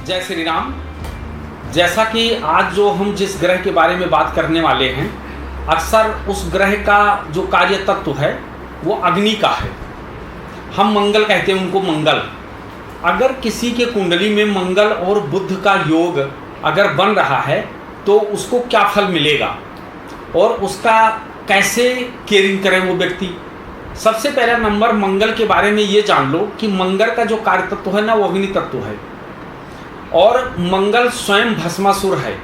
जय श्री राम। जैसा कि आज जो हम जिस ग्रह के बारे में बात करने वाले हैं, अक्सर उस ग्रह का जो कार्य तत्व है वो अग्नि का है। हम मंगल कहते हैं उनको मंगल। अगर किसी के कुंडली में मंगल और बुध का योग अगर बन रहा है तो उसको क्या फल मिलेगा और उसका कैसे केयरिंग करे वो व्यक्ति। सबसे पहला नंबर मंगल के बारे में ये जान लो कि मंगल का जो कार्य तत्व है ना वो अग्नि तत्व है और मंगल स्वयं भस्मासुर है।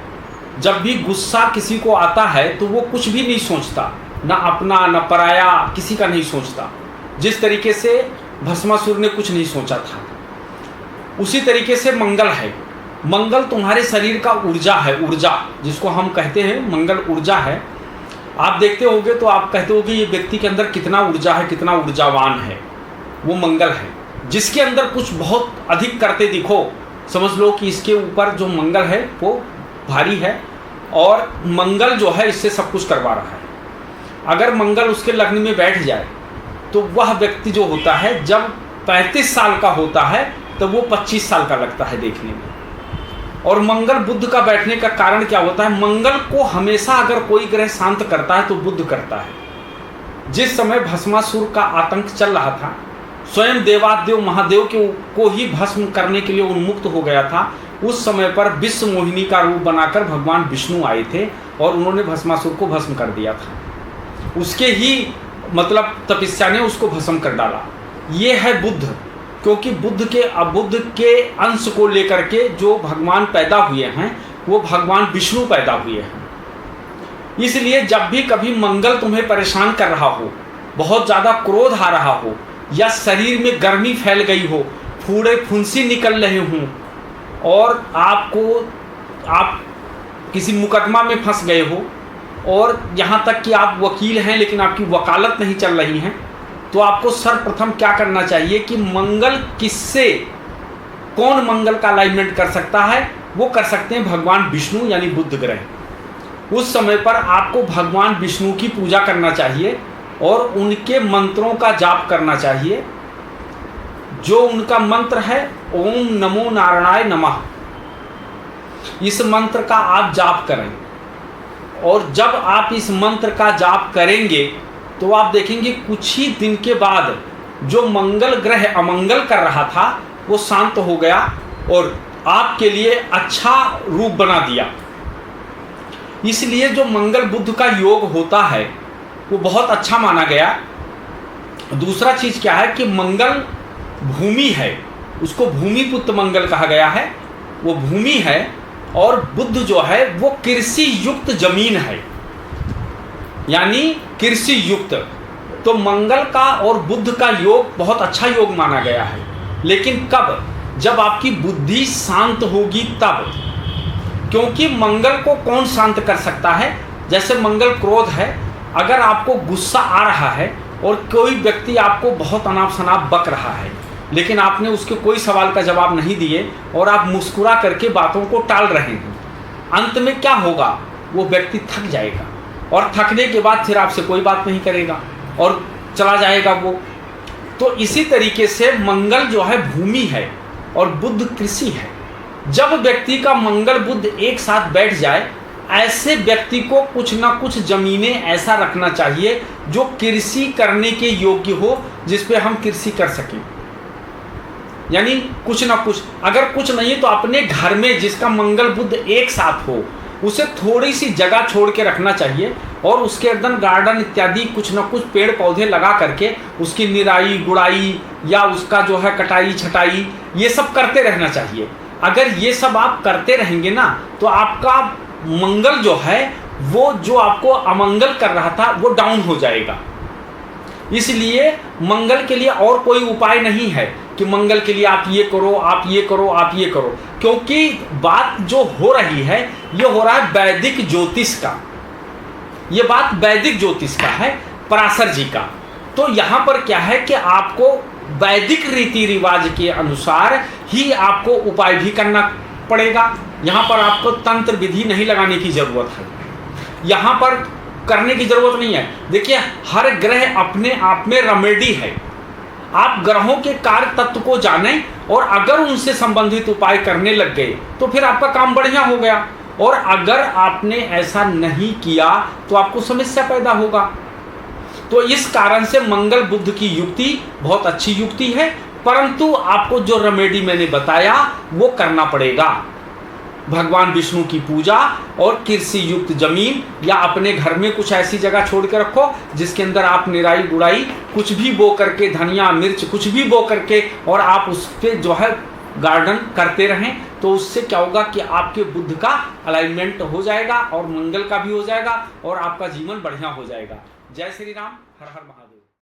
जब भी गुस्सा किसी को आता है तो वो कुछ भी नहीं सोचता, ना अपना ना पराया, किसी का नहीं सोचता। जिस तरीके से भस्मासुर ने कुछ नहीं सोचा था, उसी तरीके से मंगल है। मंगल तुम्हारे शरीर का ऊर्जा है, ऊर्जा जिसको हम कहते हैं मंगल ऊर्जा है। आप देखते होगे तो आप कहते होगे ये व्यक्ति के अंदर कितना ऊर्जा है, कितना ऊर्जावान है। वो मंगल है। जिसके अंदर कुछ बहुत अधिक करते दिखो, समझ लो कि इसके ऊपर जो मंगल है वो भारी है और मंगल जो है इससे सब कुछ करवा रहा है। अगर मंगल उसके लग्न में बैठ जाए तो वह व्यक्ति जो होता है जब 35 साल का होता है तो वो 25 साल का लगता है देखने में। और मंगल बुध का बैठने का कारण क्या होता है? मंगल को हमेशा अगर कोई ग्रह शांत करता है तो बुध करता है। जिस समय भस्मासुर का आतंक चल रहा था, स्वयं देवादेव महादेव को ही भस्म करने के लिए उन्मुक्त हो गया था, उस समय पर विश्व मोहिनी का रूप बनाकर भगवान विष्णु आए थे और उन्होंने भस्मासुर को भस्म कर दिया था। उसके ही मतलब तपस्या ने उसको भस्म कर डाला। ये है बुध, क्योंकि बुध के अंश को लेकर के जो भगवान पैदा हुए हैं वो भगवान विष्णु पैदा हुए हैं। इसलिए जब भी कभी मंगल तुम्हें परेशान कर रहा हो, बहुत ज़्यादा क्रोध आ रहा हो या शरीर में गर्मी फैल गई हो, फूड़े फुंसी निकल रहे हों और आप किसी मुकदमा में फंस गए हो और यहाँ तक कि आप वकील हैं लेकिन आपकी वकालत नहीं चल रही है, तो आपको सर्वप्रथम क्या करना चाहिए कि मंगल किससे, कौन मंगल का अलाइनमेंट कर सकता है? वो कर सकते हैं भगवान विष्णु यानी बुध ग्रह। उस समय पर आपको भगवान विष्णु की पूजा करना चाहिए और उनके मंत्रों का जाप करना चाहिए। जो उनका मंत्र है ओम नमो नारायणाय नमः, इस मंत्र का आप जाप करें। और जब आप इस मंत्र का जाप करेंगे तो आप देखेंगे कुछ ही दिन के बाद जो मंगल ग्रह अमंगल कर रहा था वो शांत हो गया और आपके लिए अच्छा रूप बना दिया। इसलिए जो मंगल बुध का योग होता है वो बहुत अच्छा माना गया। दूसरा चीज क्या है कि मंगल भूमि है, उसको भूमि पुत्र मंगल कहा गया है, वो भूमि है। और बुध जो है वो कृषि युक्त जमीन है, यानी कृषि युक्त। तो मंगल का और बुध का योग बहुत अच्छा योग माना गया है। लेकिन कब? जब आपकी बुद्धि शांत होगी तब। क्योंकि मंगल को कौन शांत कर सकता है? जैसे मंगल क्रोध है, अगर आपको गुस्सा आ रहा है और कोई व्यक्ति आपको बहुत अनाप शनाप बक रहा है लेकिन आपने उसके कोई सवाल का जवाब नहीं दिए और आप मुस्कुरा करके बातों को टाल रहे हैं, अंत में क्या होगा? वो व्यक्ति थक जाएगा और थकने के बाद फिर आपसे कोई बात नहीं करेगा और चला जाएगा वो। तो इसी तरीके से मंगल जो है भूमि है और बुध कृषि है। जब व्यक्ति का मंगल बुध एक साथ बैठ जाए, ऐसे व्यक्ति को कुछ ना कुछ जमीनें ऐसा रखना चाहिए जो कृषि करने के योग्य हो, जिस पे हम कृषि कर सकें। यानी कुछ ना कुछ, अगर कुछ नहीं तो अपने घर में जिसका मंगल बुध एक साथ हो उसे थोड़ी सी जगह छोड़ के रखना चाहिए और उसके अंदर गार्डन इत्यादि कुछ ना कुछ पेड़ पौधे लगा करके उसकी निराई गुड़ाई या उसका जो है कटाई छटाई ये सब करते रहना चाहिए। अगर ये सब आप करते रहेंगे ना तो आपका मंगल जो है वो जो आपको अमंगल कर रहा था वो डाउन हो जाएगा। इसलिए मंगल के लिए और कोई उपाय नहीं है कि मंगल के लिए आप ये करो, आप ये करो, आप ये करो। क्योंकि बात जो हो रही है ये हो रहा है वैदिक ज्योतिष का, ये बात वैदिक ज्योतिष का है, पराशर जी का। तो यहाँ पर क्या है कि आपको वैदिक रीति रिवाज के अनुसार ही आपको उपाय भी करना पड़ेगा। यहाँ पर आपको तंत्र विधि नहीं लगाने की जरूरत है, यहाँ पर करने की जरूरत नहीं है। देखिए हर ग्रह अपने आप में रेमेडी है। आप ग्रहों के कार्य तत्व को जानें और अगर उनसे संबंधित उपाय करने लग गए तो फिर आपका काम बढ़िया हो गया, और अगर आपने ऐसा नहीं किया तो आपको समस्या पैदा होगा। तो इस कारण से मंगल बुध की युक्ति बहुत अच्छी युक्ति है, परंतु आपको जो रेमेडी मैंने बताया वो करना पड़ेगा। भगवान विष्णु की पूजा और कृषि युक्त जमीन, या अपने घर में कुछ ऐसी जगह छोड़ के रखो जिसके अंदर आप निराई गुड़ाई कुछ भी बो करके, धनिया मिर्च कुछ भी बो करके, और आप उस पर जो है गार्डन करते रहें। तो उससे क्या होगा कि आपके बुध का अलाइनमेंट हो जाएगा और मंगल का भी हो जाएगा और आपका जीवन बढ़िया हो जाएगा। जय श्री राम, हर हर महादेव।